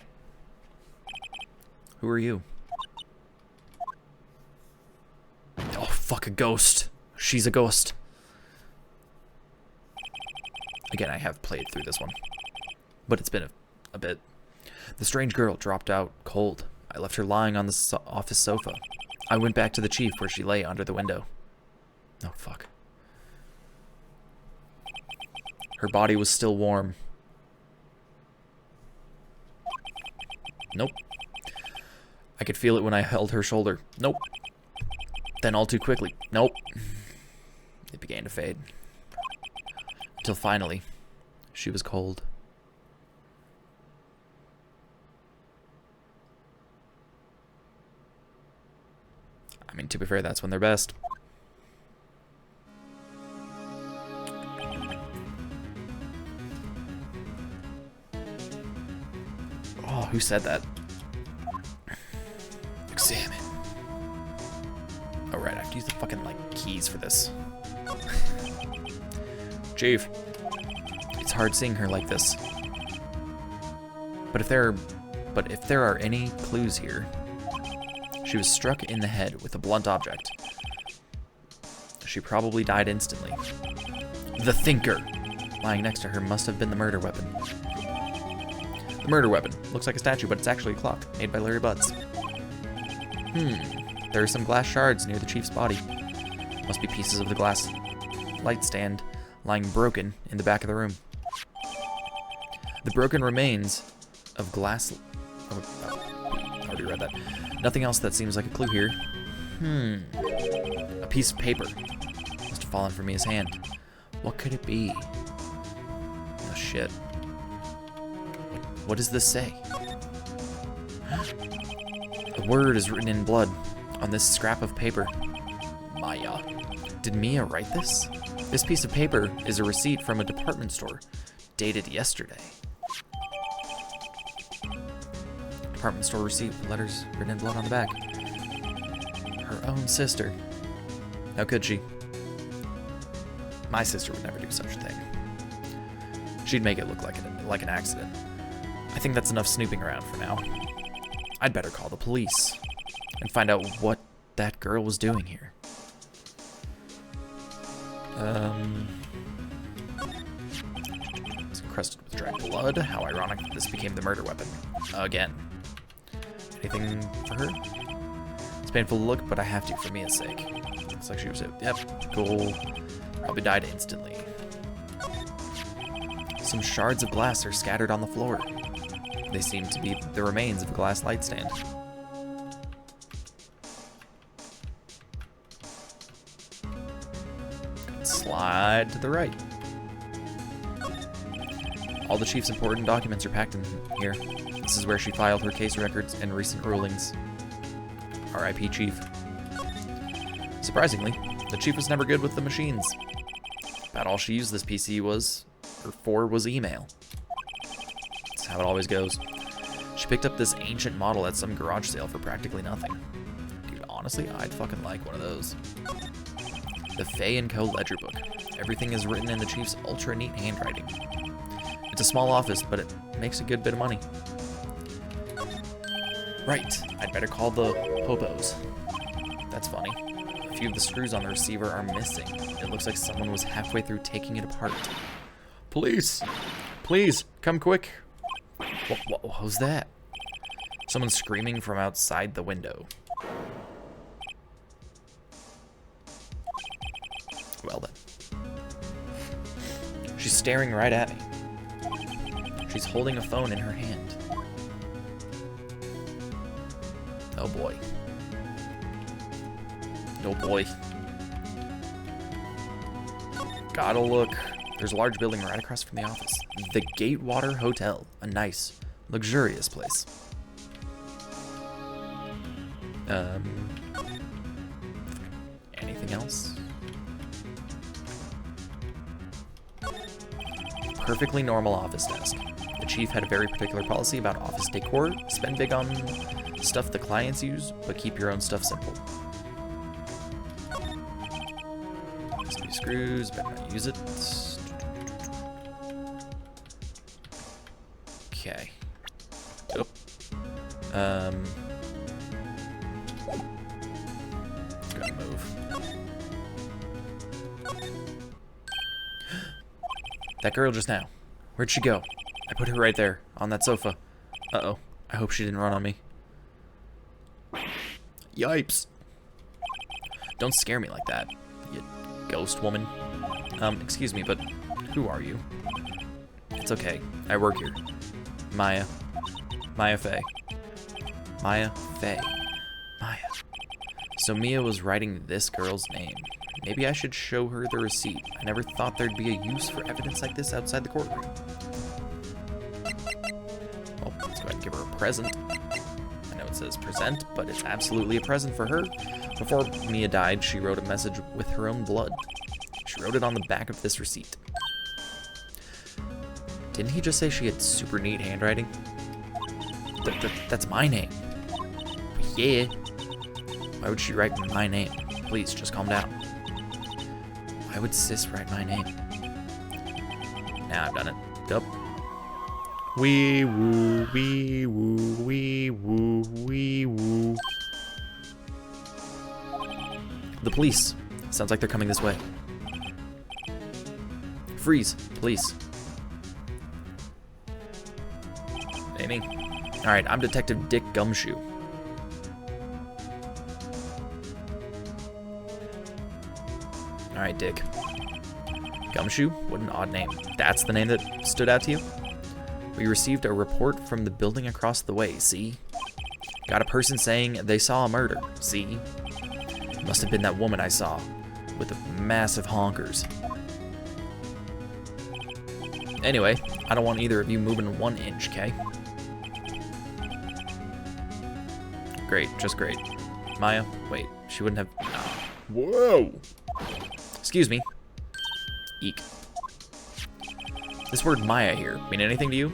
Who are you? Oh, fuck, a ghost. She's a ghost. Again, I have played through this one, but it's been a bit. The strange girl dropped out cold. I left her lying on the office sofa. I went back to the chief where she lay under the window. Oh, fuck. Her body was still warm. Nope. I could feel it when I held her shoulder. Nope. Then all too quickly. Nope. It began to fade. Until finally, she was cold. I mean, to be fair, that's when they're best. Oh, who said that? Examine. Oh, right, I have to use the fucking, like, keys for this. Chief. It's hard seeing her like this. But if there are any clues here, she was struck in the head with a blunt object. She probably died instantly. The thinker lying next to her must have been the murder weapon. The murder weapon. Looks like a statue, but it's actually a clock made by Larry Butz. There are some glass shards near the chief's body. Must be pieces of the glass light stand lying broken in the back of the room. The broken remains of glass... I already read that. Nothing else that seems like a clue here. A piece of paper. Must have fallen from Mia's hand. What could it be? Oh, shit. What does this say? A word is written in blood on this scrap of paper. Maya. Did Mia write this? This piece of paper is a receipt from a department store, dated yesterday. Department store receipt with letters written in blood on the back. Her own sister. How could she? My sister would never do such a thing. She'd make it look like an accident. I think that's enough snooping around for now. I'd better call the police and find out what that girl was doing here. It's encrusted with dried blood. How ironic that this became the murder weapon. Again. Anything for her? It's painful to look, but I have to for Mia's sake. Looks like she was hit. Yep, cool. Probably died instantly. Some shards of glass are scattered on the floor. They seem to be the remains of a glass light stand. Slide to the right. All the chief's important documents are packed in here. This is where she filed her case records and recent rulings. R.I.P. Chief. Surprisingly, the chief was never good with the machines. About all she used this PC for was email. That's how it always goes. She picked up this ancient model at some garage sale for practically nothing. Dude, honestly, I'd fucking like one of those. The Fay & Co. ledger book. Everything is written in the chief's ultra neat handwriting. It's a small office, but it makes a good bit of money. Right, I'd better call the hobos. That's funny. A few of the screws on the receiver are missing. It looks like someone was halfway through taking it apart. Police! Please, come quick! What was that? Someone screaming from outside the window. Well then. She's staring right at me. She's holding a phone in her hand. Oh boy. Oh boy. Gotta look. There's a large building right across from the office. The Gatewater Hotel. A nice, luxurious place. Anything else? Perfectly normal office desk. The chief had a very particular policy about office decor. Spend big on stuff the clients use, but keep your own stuff simple. USB screws, better not use it. Okay. Oh. Gotta move. That girl just now. Where'd she go? I put her right there, on that sofa. Uh-oh. I hope she didn't run on me. Yipes. Don't scare me like that, you ghost woman. Excuse me, but who are you? It's okay. I work here. Maya. Maya Fay. Maya Fay. Maya. So Mia was writing this girl's name. Maybe I should show her the receipt. I never thought there'd be a use for evidence like this outside the courtroom. Well, let's go ahead and give her a present. I know it says present, but it's absolutely a present for her. Before Mia died, she wrote a message with her own blood. She wrote it on the back of this receipt. Didn't he just say she had super neat handwriting? That's my name. Yeah. Why would she write my name? Please, just calm down. Why would sis write my name? Now I've done it. Yup. Wee woo, wee woo, wee woo, wee woo. The police. Sounds like they're coming this way. Freeze, police. Amy. Alright, I'm Detective Dick Gumshoe. Alright, Dick. Gumshoe? What an odd name. That's the name that stood out to you? We received a report from the building across the way, see? Got a person saying they saw a murder, see? Must have been that woman I saw, with the massive honkers. Anyway, I don't want either of you moving 1 inch, okay? Great, just great. Maya, wait, she wouldn't have... Whoa! Excuse me. Eek. This word Maya here mean anything to you?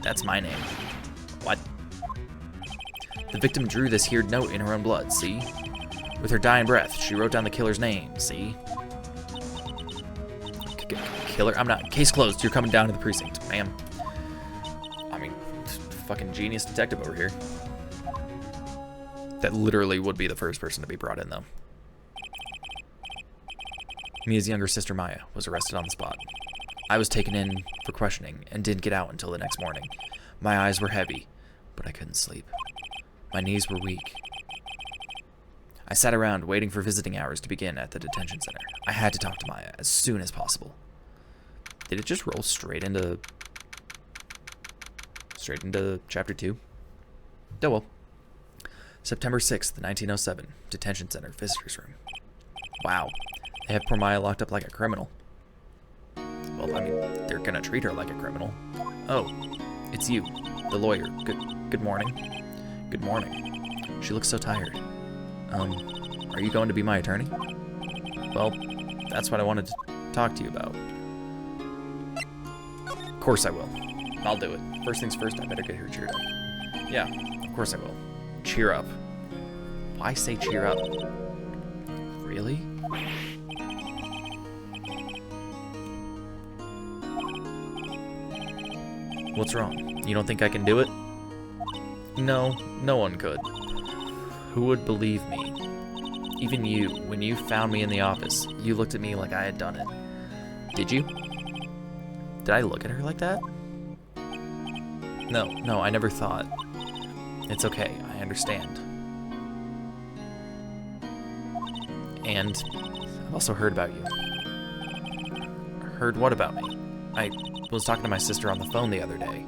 That's my name. What? The victim drew this here note in her own blood, see? With her dying breath, she wrote down the killer's name, see? Killer? I'm not. Case closed. You're coming down to the precinct, ma'am. I mean, fucking genius detective over here. That literally would be the first person to be brought in, though. Mia's younger sister, Maya, was arrested on the spot. I was taken in for questioning and didn't get out until the next morning. My eyes were heavy, but I couldn't sleep. My knees were weak. I sat around waiting for visiting hours to begin at the detention center. I had to talk to Maya as soon as possible. Did it just roll straight into chapter 2? Oh well. September 6th, 1907, detention center, visitors room. Wow, they have poor Maya locked up like a criminal. Well, I mean, they're gonna treat her like a criminal. Oh, it's you, the lawyer. Good morning. Good morning. She looks so tired. Are you going to be my attorney? Well, that's what I wanted to talk to you about. Of course I will. I'll do it. First things first, I better get her cheered up. Yeah, of course I will. Cheer up. Why say cheer up? Really? What's wrong? You don't think I can do it? No, no one could. Who would believe me? Even you, when you found me in the office, you looked at me like I had done it. Did you? Did I look at her like that? No, I never thought. It's okay, I understand. And I've also heard about you. Heard what about me? I was talking to my sister on the phone the other day.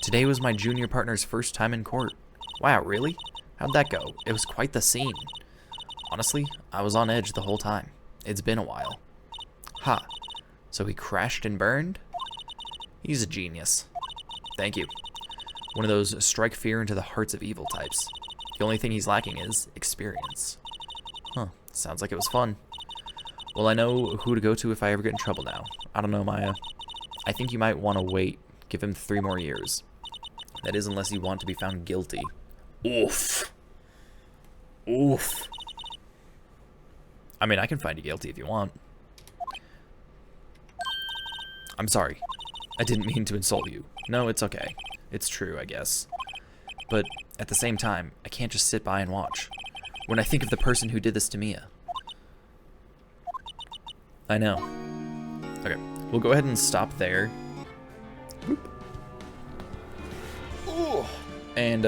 Today was my junior partner's first time in court. Wow, really? How'd that go? It was quite the scene. Honestly, I was on edge the whole time. It's been a while. Ha. So he crashed and burned? He's a genius. Thank you. One of those strike fear into the hearts of evil types. The only thing he's lacking is experience. Huh. Sounds like it was fun. Well, I know who to go to if I ever get in trouble now. I don't know, Maya. I think you might want to wait. Give him 3 more years. That is, unless you want to be found guilty. Oof. Oof. I mean, I can find you guilty if you want. I'm sorry. I didn't mean to insult you. No, it's okay. It's true, I guess. But at the same time, I can't just sit by and watch. When I think of the person who did this to Mia. I know. Okay, we'll go ahead and stop there. Boop. Ooh. And,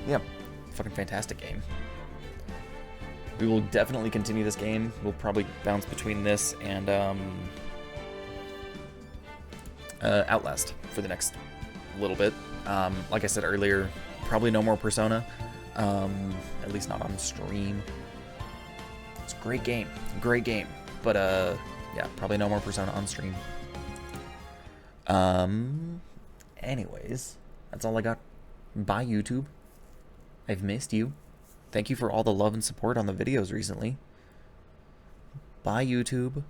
yeah, fucking fantastic game. We will definitely continue this game. We'll probably bounce between this and, Outlast for the next little bit. Like I said earlier, probably no more Persona. At least not on stream. It's a great game. Great game. But, yeah, probably no more Persona on stream. Anyways, that's all I got. Bye, YouTube. I've missed you. Thank you for all the love and support on the videos recently. Bye, YouTube.